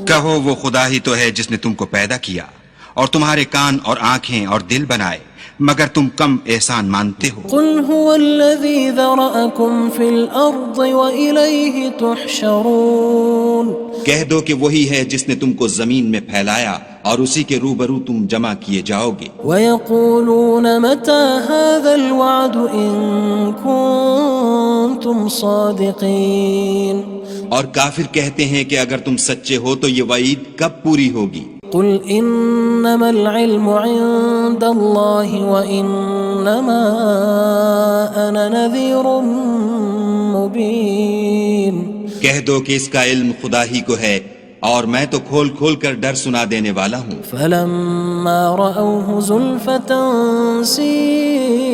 کہو وہ خدا ہی تو ہے جس نے تم کو پیدا کیا اور تمہارے کان اور آنکھیں اور دل بنائے، مگر تم کم احسان مانتے ہو. قُلْ هُوَ الَّذِي ذَرَأَكُمْ فِي الْأَرْضِ وَإِلَيْهِ تُحْشَرُونَ. کہہ دو کہ وہی ہے جس نے تم کو زمین میں پھیلایا اور اسی کے روبرو تم جمع کیے جاؤ گے. وَيَقُولُونَ مَتَى هَذَا الْوَعْدُ إِن كُنتُمْ صَادِقِينَ. اور کافر کہتے ہیں کہ اگر تم سچے ہو تو یہ وعید کب پوری ہوگی؟ قُلْ إِنَّمَا الْعِلْمُ عِندَ اللَّهِ وَإِنَّمَا أَنَا نَذِيرٌ مُّبِينٌ. کہہ دو کہ اس کا علم خدا ہی کو ہے اور میں تو کھول کھول کر ڈر سنا دینے والا ہوں. فَلَمَّا رَأَوْهُ زُلْفَةً سِيئَتْ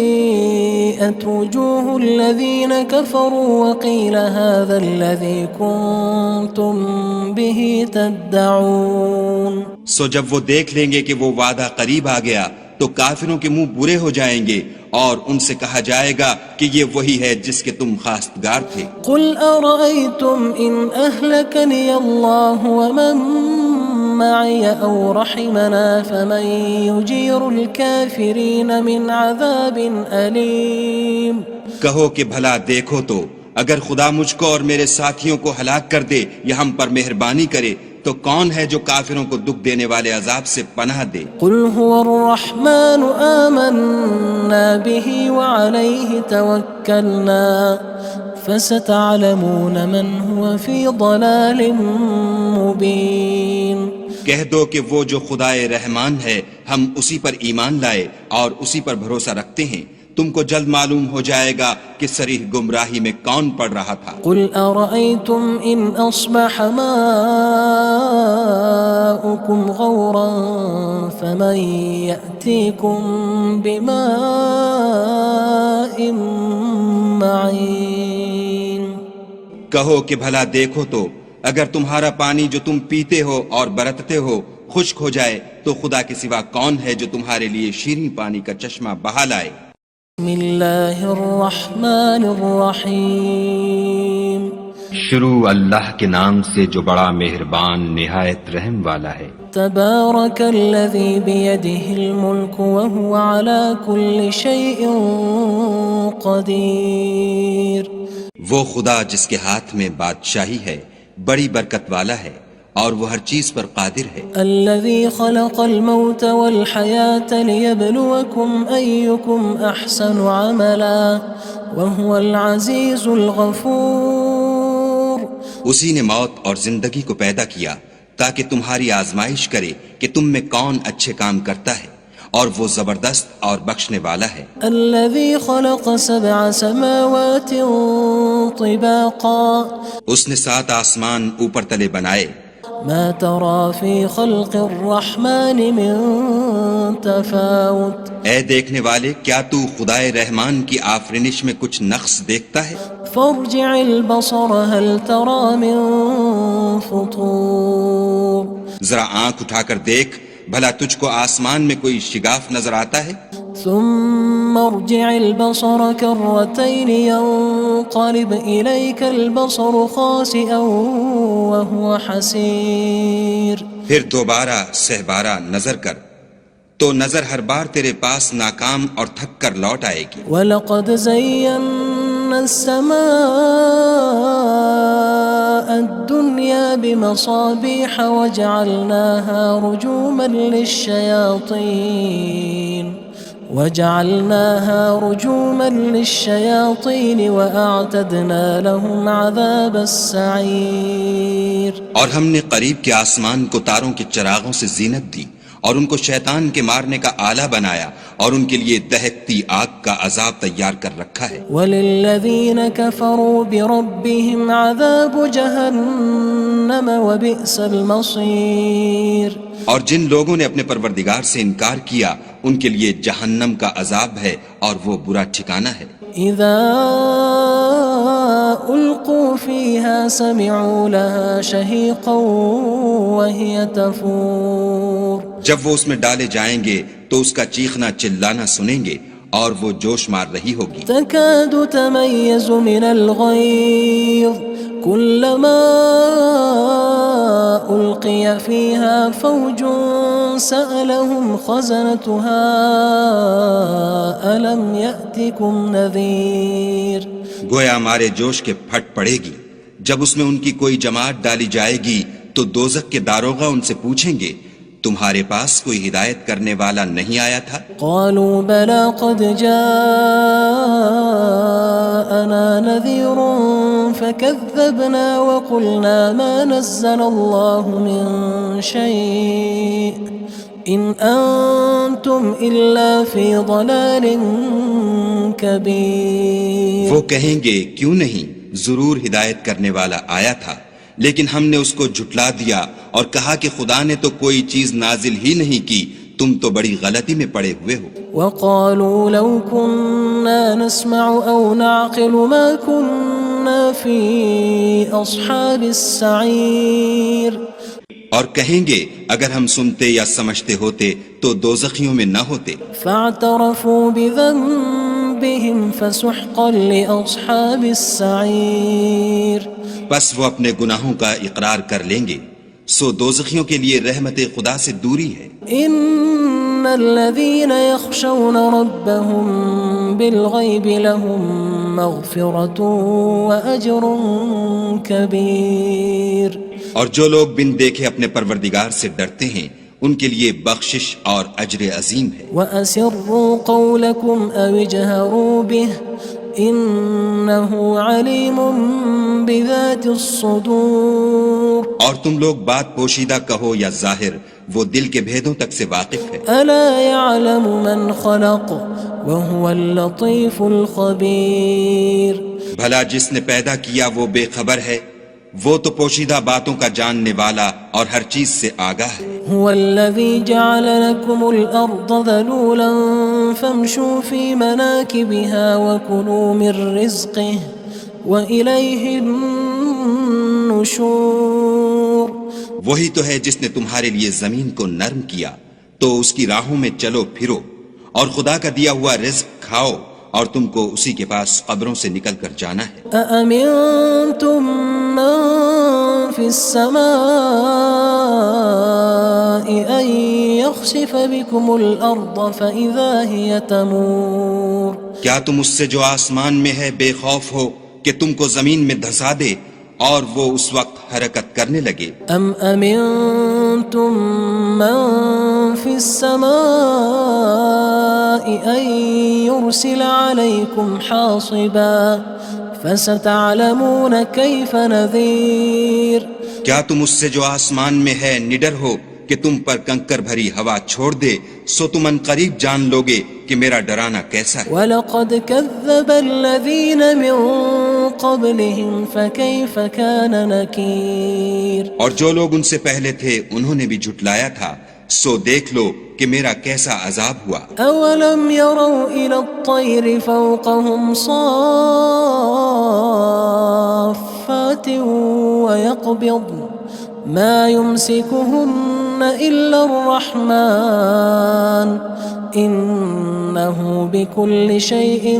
وُجُوهُ الَّذِينَ كَفَرُوا وَقِيلَ هَذَا الَّذِي كُنتُم بِهِ تَدَّعُونَ. سو جب وہ دیکھ لیں گے کہ وہ وعدہ قریب آ گیا تو کافروں کے منہ برے ہو جائیں گے اور ان سے کہا جائے گا کہ یہ وہی ہے جس کے تم خواستگار تھے. قُلْ أَرَأَيْتُمْ إِنْ أَهْلَكَنِيَ اللَّهُ وَمَن مَّعِيَ أَوْ رَحِمَنَا فَمَن يُجِيرُ الْكَافِرِينَ مِنْ عَذَابٍ أَلِيمٍ. کہو کہ بھلا دیکھو تو اگر خدا مجھ کو اور میرے ساتھیوں کو ہلاک کر دے یا ہم پر مہربانی کرے تو کون ہے جو کافروں کو دکھ دینے والے عذاب سے پناہ دے؟ قُلْ هُوَ الرَّحْمَنُ آمَنَّا بِهِ وَعَلَيْهِ تَوَكَّلْنَا فَسَتَعْلَمُونَ مَنْ هُوَ فِي ضَلَالٍ مُّبِينٍ. کہہ دو کہ وہ جو خدائے رحمان ہے ہم اسی پر ایمان لائے اور اسی پر بھروسہ رکھتے ہیں، تم کو جلد معلوم ہو جائے گا کہ صریح گمراہی میں کون پڑ رہا تھا۔ قل أرأيتم إن أصبح ماؤكم غورا فمن يأتيكم بماء معين۔ کہو کہ بھلا دیکھو تو اگر تمہارا پانی جو تم پیتے ہو اور برتتے ہو خشک ہو جائے تو خدا کے سوا کون ہے جو تمہارے لیے شیریں پانی کا چشمہ بہا لائے۔ بسم اللہ الرحمن الرحیم۔ شروع اللہ کے نام سے جو بڑا مہربان نہایت رحم والا ہے۔ تبارک الذی بیدہ الملک وہو علی کل شیء قدیر۔ وہ خدا جس کے ہاتھ میں بادشاہی ہے بڑی برکت والا ہے اور وہ ہر چیز پر قادر ہے۔ الذي خلق الموت والحياة ليبلوكم أيكم أحسن عملا وهو العزيز الغفور۔ اسی نے موت اور زندگی کو پیدا کیا تاکہ تمہاری آزمائش کرے کہ تم میں کون اچھے کام کرتا ہے اور وہ زبردست اور بخشنے والا ہے۔ الذي خلق 7 سماوات طباقا۔ اس نے 7 آسمان اوپر تلے بنائے۔ ما ترى في خلق الرحمن من تفاوت۔ اے دیکھنے والے کیا تو خدائے رحمان کی آفرینش میں کچھ نقص دیکھتا ہے؟ فارجع البصر هل ترى من فطور۔ ذرا آنکھ اٹھا کر دیکھ بھلا تجھ کو آسمان میں کوئی شگاف نظر آتا ہے؟ ثم ارجع البصر كرتين ينقلب إليك البصر خاسئا وهو حسير۔ پھر دوبارہ سہبارہ نظر کر تو نظر ہر بار تیرے پاس ناکام اور تھک کر لوٹ آئے گی۔ وَلَقَدْ زَيَّنَّا السَّمَاءَ الدُّنْيَا بِمَصَابِيحَ وَجَعَلْنَاهَا رُجُومًا لِلشَّيَاطِينِ وَأَعْتَدْنَا لَهُمْ عَذَابَ السَّعِيرِ۔ اور ہم نے قریب کے آسمان کو تاروں کے چراغوں سے زینت دی اور ان کو شیطان کے مارنے کا آلہ بنایا اور ان کے لیے دہکتی آگ کا عذاب تیار کر رکھا ہے۔ وَلِلَّذِينَ كَفَرُوا بِرَبِّهِمْ عَذَابُ جَهَنَّمَ وَبِئْسَ الْمَصِيرُ۔ اور جن لوگوں نے اپنے پروردگار سے انکار کیا ان کے لیے جہنم کا عذاب ہے اور وہ برا ٹھکانہ ہے۔ اذا القوا فيها سمعوا لها شهيقا وهي تفور۔ جب وہ اس میں ڈالے جائیں گے تو اس کا چیخنا چلانا سنیں گے اور وہ جوش مار رہی ہوگی۔ تكاد تميز من الغيظ كلما ألقي فيها فوج سألهم خزنتها ألم يأتكم نذير۔ گویا مارے جوش کے پھٹ پڑے گی جب اس میں ان کی کوئی جماعت ڈالی جائے گی تو دوزخ کے داروغہ ان سے پوچھیں گے تمہارے پاس کوئی ہدایت کرنے والا نہیں آیا تھا؟ قالوا بلى قد جاءنا نذير فكذبنا وقلنا ما نزل الله من شيء إن أنتم إلا في ضلال كبير۔ وہ کہیں گے کیوں نہیں، ضرور ہدایت کرنے والا آیا تھا لیکن ہم نے اس کو جھٹلا دیا اور کہا کہ خدا نے تو کوئی چیز نازل ہی نہیں کی، تم تو بڑی غلطی میں پڑے ہوئے ہو۔ وقالوا لو كنا نسمع أو نعقل ما كنا في أصحاب السعير۔ اور کہیں گے اگر ہم سنتے یا سمجھتے ہوتے تو دوزخیوں میں نہ ہوتے۔ فاعترفوا بذنبهم فسحقا لأصحاب السعير۔ بس وہ اپنے گناہوں کا اقرار کر لیں گے، سو دوزخیوں کے لیے رحمت خدا سے دوری ہے۔ ان الذين يخشون ربهم بالغيب لهم مغفرة وأجر كبير۔ اور جو لوگ بن دیکھے اپنے پروردگار سے ڈرتے ہیں ان کے لیے بخشش اور اجر عظیم ہے۔ وَأَسِرُّوا قَوْلَكُمْ أَوِ اجْهَرُوا بِهِ إِنَّهُ عَلِيمٌ بِذَاتِ الصُّدُورِ۔ اور تم لوگ بات پوشیدہ کہو یا ظاہر، وہ دل کے بھیدوں تک سے واقف ہے۔ ألا يعلم من خلق وهو اللطيف الخبير بھلا جس نے پیدا کیا وہ بے خبر ہے، وہ تو پوشیدہ باتوں کا جاننے والا اور ہر چیز سے آگاہ ہے۔ هو الذي جعل لكم الأرض ذلولا فامشوا في مناكبها وكلوا من رزقه وإليه النشور وہی تو ہے جس نے تمہارے لیے زمین کو نرم کیا تو اس کی راہوں میں چلو پھرو اور خدا کا دیا ہوا رزق کھاؤ اور تم کو اسی کے پاس قبروں سے نکل کر جانا ہے۔ أأمنتم من في السماء أن يخسف بكم الأرض فإذا هي تمور کیا تم اس سے جو آسمان میں ہے بے خوف ہو کہ تم کو زمین میں دھسا دے اور وہ اس وقت حرکت کرنے لگے؟ أم أمنتم من في السماء أن يرسل عليكم حاصبا فستعلمون كيف نذير کیا تم اس سے جو آسمان میں ہے نڈر ہو کہ تم پر کنکر بھری ہوا چھوڑ دے، سو تم ان قریب جان لوگے کہ میرا ڈرانا کیسا ہے۔ وَلَقَدْ كَذَّبَ الَّذِينَ مِن قَبْلِهِمْ فَكَيْفَ كَانَ نَكِيرٌ اور جو لوگ ان سے پہلے تھے انہوں نے بھی جھٹلایا تھا، سو دیکھ لو کہ میرا کیسا عذاب ہوا۔ أَوَلَمْ يَرَوْا إِلَى الطَّيْرِ فَوْقَهُمْ صَافَّاتٍ وَيَقْبِضْنَ مَا يُمْسِكُهُنَّ إِلَّا الرَّحْمَنُ إِنَّهُ بِكُلِّ شَيْءٍ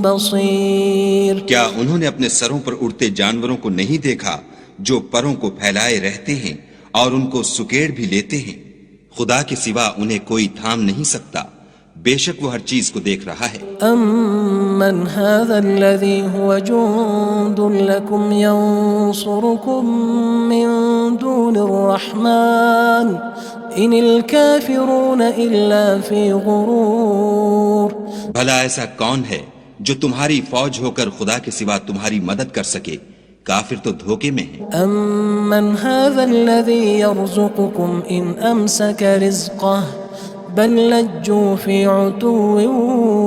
بَصِيرٌ کیا انہوں نے اپنے سروں پر اڑتے جانوروں کو نہیں دیکھا جو پروں کو پھیلائے رہتے ہیں اور ان کو سکیڑ بھی لیتے ہیں؟ خدا کے سوا انہیں کوئی تھام نہیں سکتا، بے شک وہ ہر چیز کو دیکھ رہا ہے۔ أَمَّنْ هَذَا الَّذِي هُوَ جُندٌ لَكُمْ يَنصُرُكُم مِّن دُونِ الرَّحْمَنِ إِنِ الْكَافِرُونَ إِلَّا فِي غُرُورٍ بھلا ایسا کون ہے جو تمہاری فوج ہو کر خدا کے سوا تمہاری مدد کر سکے؟ کافر تو دھوکے میں ہیں۔ أَمَّنْ هَذَا الَّذِي يَرْزُقُكُمْ إِنْ أَمْسَكَ رِزْقَهُ بَلْ لَجُّوا فِي عُتُوٍّ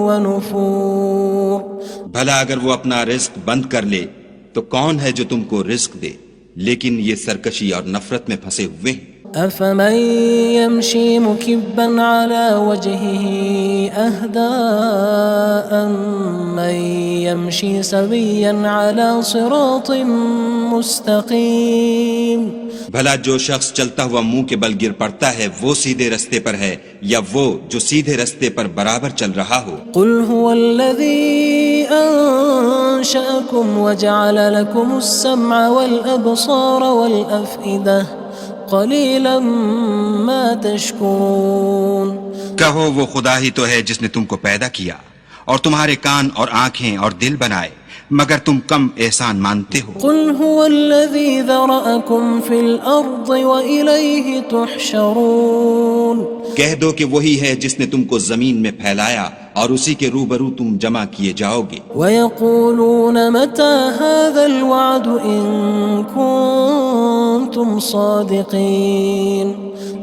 وَنُفُورٍ بھلا اگر وہ اپنا رزق بند کر لے تو کون ہے جو تم کو رزق دے؟ لیکن یہ سرکشی اور نفرت میں پھنسے ہوئے ہیں۔ أَفَمَن يَمْشِي مُكِبًّا عَلَى وَجْهِهِ أَهْدَىٰ أَمَّن يَمْشِي سَوِيًّا عَلَى صِرَاطٍ مُّسْتَقِيمٍ بھلا جو شخص چلتا ہوا منہ کے بل گر پڑتا ہے وہ سیدھے رستے پر ہے یا وہ جو سیدھے رستے پر برابر چل رہا ہو؟ قُلْ هُوَ الَّذِي أَنشَأَكُمْ وَجَعَلَ لَكُمُ السَّمْعَ وَالْأَبْصَارَ وَالْأَفْئِدَةَ قَلِيلًا مَا تَشْكُرُونَ کہو وہ خدا ہی تو ہے جس نے تم کو پیدا کیا اور تمہارے کان اور آنکھیں اور دل بنائے، مگر تم کم احسان مانتے ہو۔ قُلْ هُوَ الَّذِي ذَرَأَكُمْ فِي الْأَرْضِ وَإِلَيْهِ تُحْشَرُونَ کہہ دو کہ وہی ہے جس نے تم کو زمین میں پھیلایا اور اسی کے روبرو تم جمع کیے جاؤ گے۔ وَيَقُولُونَ مَتَى هَذَا الْوَعْدُ إِن كُنتُمْ صَادِقِينَ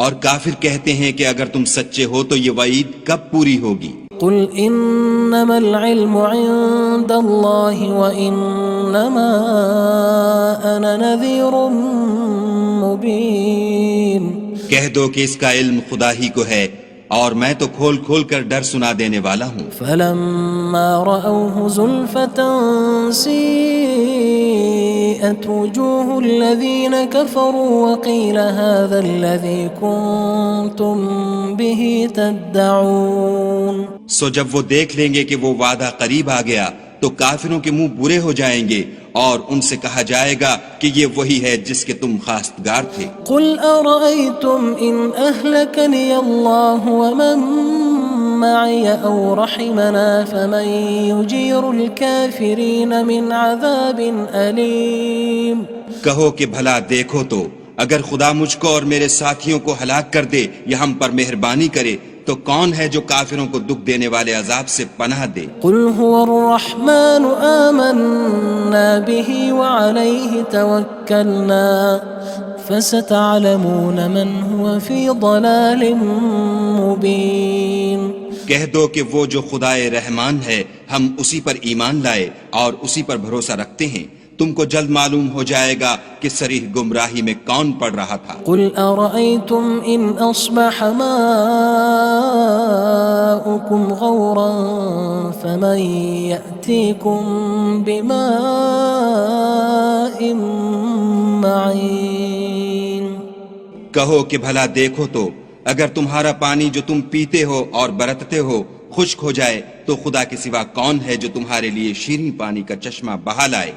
اور کافر کہتے ہیں کہ اگر تم سچے ہو تو یہ وعید کب پوری ہوگی؟ قُلْ إِنَّمَا الْعِلْمُ عِندَ اللَّهِ وَإِنَّمَا أَنَا نَذِيرٌ مُّبِينٌ کہہ دو کہ اس کا علم خدا ہی کو ہے اور میں تو کھول کھول کر ڈر سنا دینے والا ہوں۔ فَلَمَّا رَأَوْهُ زُلْفَةً سِيئَتْ وُجُوهُ الَّذِينَ كَفَرُوا وَقِيلَ هَذَا الَّذِي كُنتُم بِهِ تَدَّعُونَ سو جب وہ دیکھ لیں گے کہ وہ وعدہ قریب آ گیا تو کافروں کے منہ برے ہو جائیں گے اور ان سے کہا جائے گا کہ یہ وہی ہے جس کے تم خواستگار تھے۔ قُلْ أَرَأَيْتُمْ إِنْ أَهْلَكَنِيَ اللَّهُ وَمَن مَّعِيَ أَوْ رَحِمَنَا فَمَن يُجِيرُ الْكَافِرِينَ مِنْ عَذَابٍ أَلِيمٍ کہو کہ بھلا دیکھو تو اگر خدا مجھ کو اور میرے ساتھیوں کو ہلاک کر دے یا ہم پر مہربانی کرے تو کون ہے جو کافروں کو دکھ دینے والے عذاب سے پناہ دے؟ قُلْ هُوَ الرَّحْمَنُ آمَنَّا بِهِ وَعَلَيْهِ تَوَكَّلْنَا فستعلمون من هو في ضلال مبين کہہ دو کہ وہ جو خدائے رحمان ہے ہم اسی پر ایمان لائے اور اسی پر بھروسہ رکھتے ہیں، تم کو جلد معلوم ہو جائے گا کہ صریح گمراہی میں کون پڑ رہا تھا۔ قل أرأيتم إن أصبح ماؤكم غورا فمن يأتيكم بماء معين کہو کہ بھلا دیکھو تو اگر تمہارا پانی جو تم پیتے ہو اور برتتے ہو خشک ہو جائے تو خدا کے سوا کون ہے جو تمہارے لیے شیریں پانی کا چشمہ بہا لائے۔